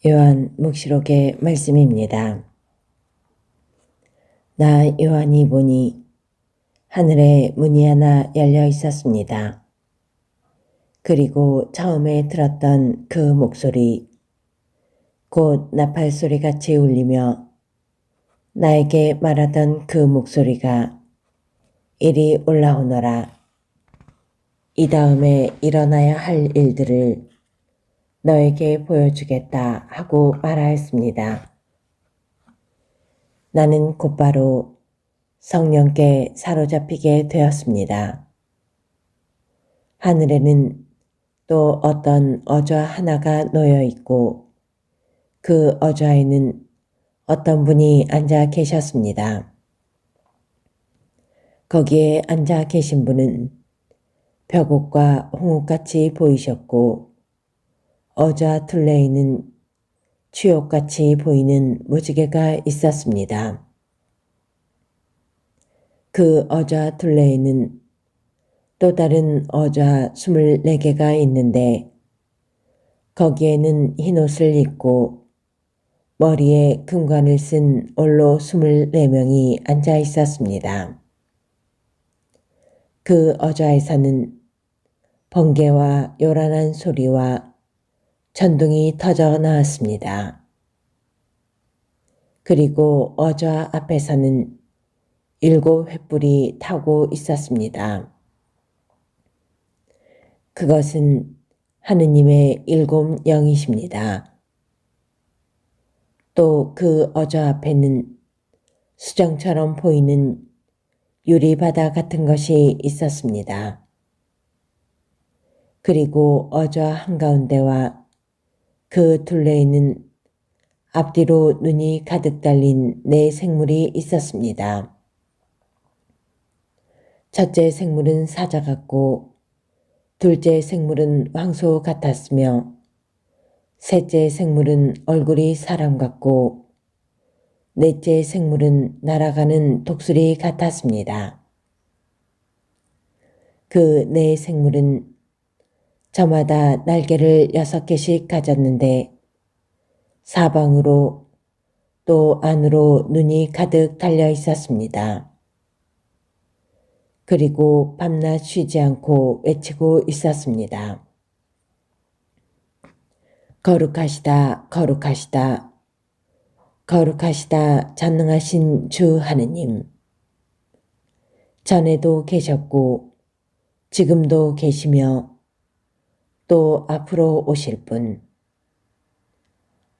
요한 묵시록의 말씀입니다. 나 요한이 보니 하늘에 문이 하나 열려 있었습니다. 그리고 처음에 들었던 그 목소리, 곧 나팔 소리같이 울리며 나에게 말하던 그 목소리가 이리 올라오너라. 이 다음에 일어나야 할 일들을 너에게 보여주겠다 하고 말하였습니다. 나는 곧바로 성령께 사로잡히게 되었습니다. 하늘에는 또 어떤 어좌 하나가 놓여 있고 그 어좌에는 어떤 분이 앉아 계셨습니다. 거기에 앉아 계신 분은 벽옥과 홍옥같이 보이셨고 어좌 둘레에는 취옥같이 보이는 무지개가 있었습니다. 그 어좌 둘레에는 또 다른 어좌 24개가 있는데 거기에는 흰옷을 입고 머리에 금관을 쓴 올로 24명이 앉아 있었습니다. 그 어좌에서는 번개와 요란한 소리와 천둥이 터져 나왔습니다. 그리고 어좌 앞에서는 7 횃불이 타고 있었습니다. 그것은 하느님의 7 영이십니다. 또 그 어좌 앞에는 수정처럼 보이는 유리바다 같은 것이 있었습니다. 그리고 어좌 한가운데와 그 둘레에는 앞뒤로 눈이 가득 달린 4 생물이 있었습니다. 첫째 생물은 사자 같고 둘째 생물은 황소 같았으며 셋째 생물은 얼굴이 사람 같고 넷째 생물은 날아가는 독수리 같았습니다. 그 4 생물은 저마다 날개를 6개씩 가졌는데 사방으로 또 안으로 눈이 가득 달려 있었습니다. 그리고 밤낮 쉬지 않고 외치고 있었습니다. 거룩하시다, 거룩하시다, 거룩하시다 전능하신 주 하느님. 전에도 계셨고 지금도 계시며 또 앞으로 오실 분.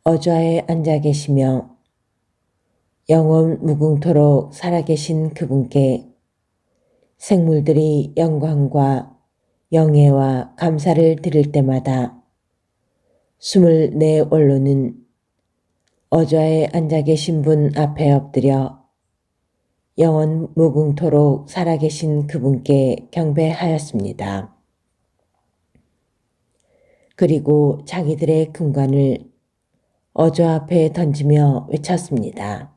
어좌에 앉아 계시며 영원 무궁토록 살아계신 그분께 생물들이 영광과 영예와 감사를 드릴 때마다 24 올로는 어좌에 앉아 계신 분 앞에 엎드려 영원 무궁토록 살아계신 그분께 경배하였습니다. 그리고 자기들의 금관을 어좌 앞에 던지며 외쳤습니다.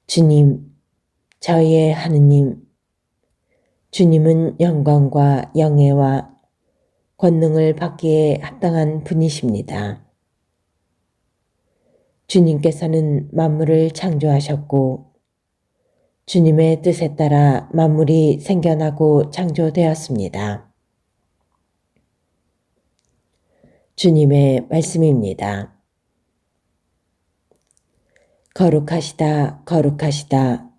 주님, 저희의 하느님, 주님은 영광과 영예와 권능을 받기에 합당한 분이십니다. 주님께서는 만물을 창조하셨고 주님의 뜻에 따라 만물이 생겨나고 창조되었습니다. 주님의 말씀입니다. 거룩하시다, 거룩하시다,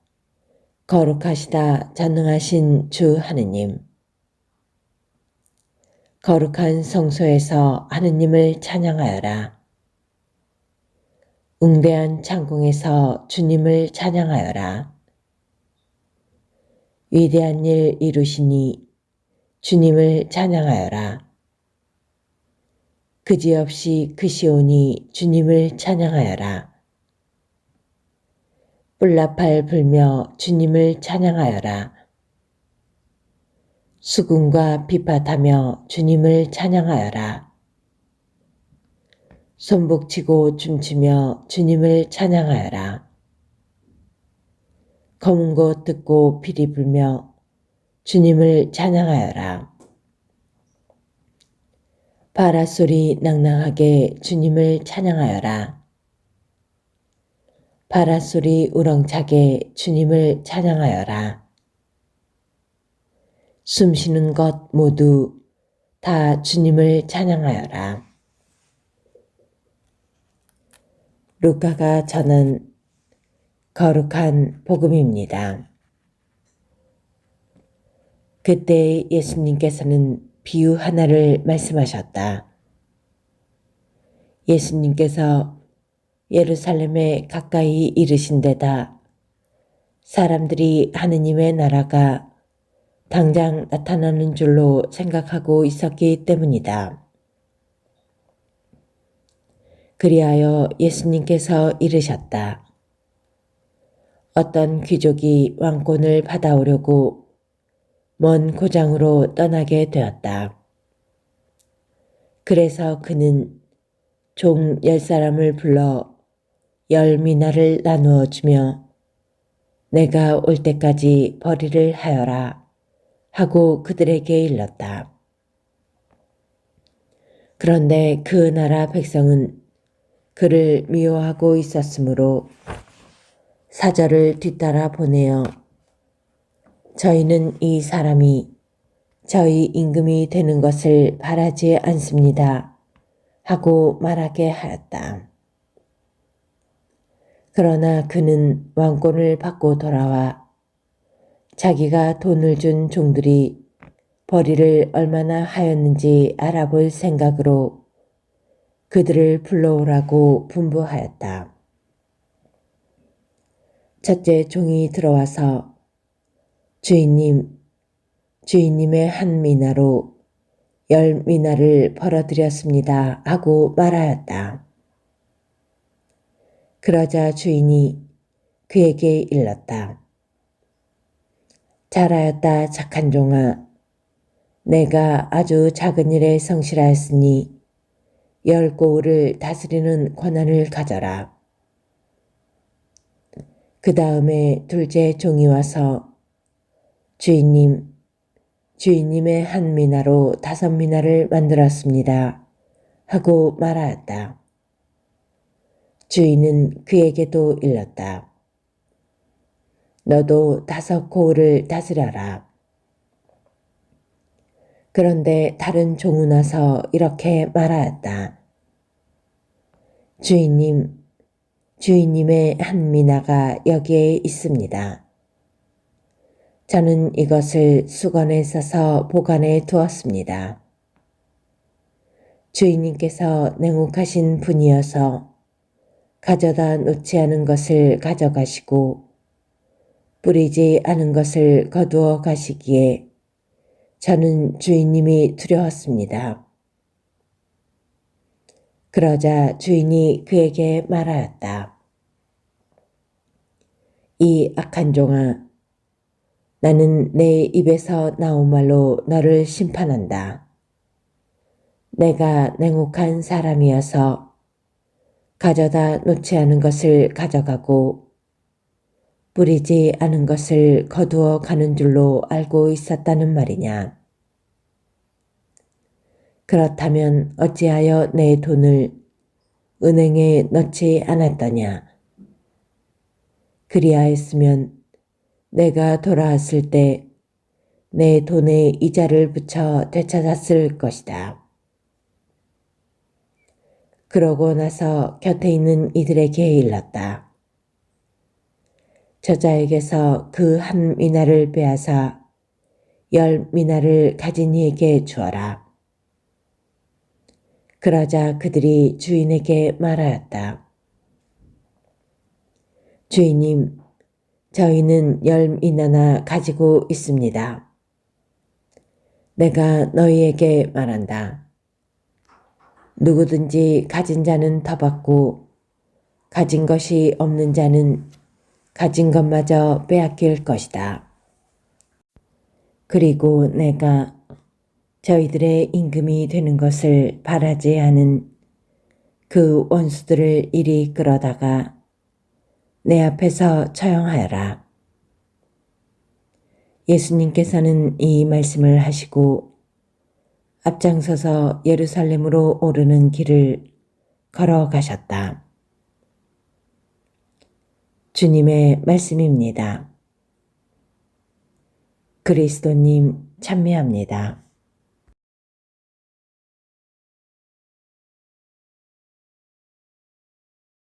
거룩하시다 전능하신 주 하느님. 거룩한 성소에서 하느님을 찬양하여라. 웅대한 창궁에서 주님을 찬양하여라. 위대한 일 이루시니 주님을 찬양하여라. 그지없이 크시오니 주님을 찬양하여라. 뿔나팔 불며 주님을 찬양하여라. 수군과 비파하며 주님을 찬양하여라. 손복치고 춤추며 주님을 찬양하여라. 검은 곳 듣고 피리 불며 주님을 찬양하여라. 바라소리 낭낭하게 주님을 찬양하여라. 바라소리 우렁차게 주님을 찬양하여라. 숨쉬는 것 모두 다 주님을 찬양하여라. 루카가 전한 거룩한 복음입니다. 그때 예수님께서는 비유 하나를 말씀하셨다. 예수님께서 예루살렘에 가까이 이르신 데다 사람들이 하느님의 나라가 당장 나타나는 줄로 생각하고 있었기 때문이다. 그리하여 예수님께서 이르셨다. 어떤 귀족이 왕권을 받아오려고 먼 고장으로 떠나게 되었다. 그래서 그는 종 10사람을 불러 10미나를 나누어 주며 내가 올 때까지 벌이를 하여라 하고 그들에게 일렀다. 그런데 그 나라 백성은 그를 미워하고 있었으므로 사절을 뒤따라 보내어 저희는 이 사람이 저희 임금이 되는 것을 바라지 않습니다 하고 말하게 하였다. 그러나 그는 왕권을 받고 돌아와 자기가 돈을 준 종들이 벌이를 얼마나 하였는지 알아볼 생각으로 그들을 불러오라고 분부하였다. 첫째 종이 들어와서 주인님의 한 미나로 10미나를 벌어들였습니다 하고 말하였다. 그러자 주인이 그에게 일렀다. 잘하였다 착한 종아. 내가 아주 작은 일에 성실하였으니 10고을을 다스리는 권한을 가져라. 그 다음에 둘째 종이 와서 주인님의 한 미나로 5미나를 만들었습니다 하고 말하였다. 주인은 그에게도 일렀다. 너도 5고을을 다스려라. 그런데 다른 종은 와서 이렇게 말하였다. 주인님의 한 미나가 여기에 있습니다. 저는 이것을 수건에 싸서 보관해 두었습니다. 주인님께서 냉혹하신 분이어서 가져다 놓지 않은 것을 가져가시고 뿌리지 않은 것을 거두어 가시기에 저는 주인님이 두려웠습니다. 그러자 주인이 그에게 말하였다. 이 악한 종아, 나는 내 입에서 나온 말로 너를 심판한다. 내가 냉혹한 사람이어서 가져다 놓지 않은 것을 가져가고 뿌리지 않은 것을 거두어 가는 줄로 알고 있었다는 말이냐. 그렇다면 어찌하여 내 돈을 은행에 넣지 않았더냐. 그리하였으면 내가 돌아왔을 때 내 돈에 이자를 붙여 되찾았을 것이다. 그러고 나서 곁에 있는 이들에게 일렀다. 저자에게서 그 한 미나를 빼앗아 10미나를 가진 이에게 주어라. 그러자 그들이 주인에게 말하였다. 주인님, 저희는 10미나나 가지고 있습니다. 내가 너희에게 말한다. 누구든지 가진 자는 더 받고 가진 것이 없는 자는 가진 것마저 빼앗길 것이다. 그리고 내가 저희들의 임금이 되는 것을 바라지 않은 그 원수들을 이리 끌어다가 내 앞에서 처형하여라. 예수님께서는 이 말씀을 하시고 앞장서서 예루살렘으로 오르는 길을 걸어가셨다. 주님의 말씀입니다. 그리스도님 참여합니다.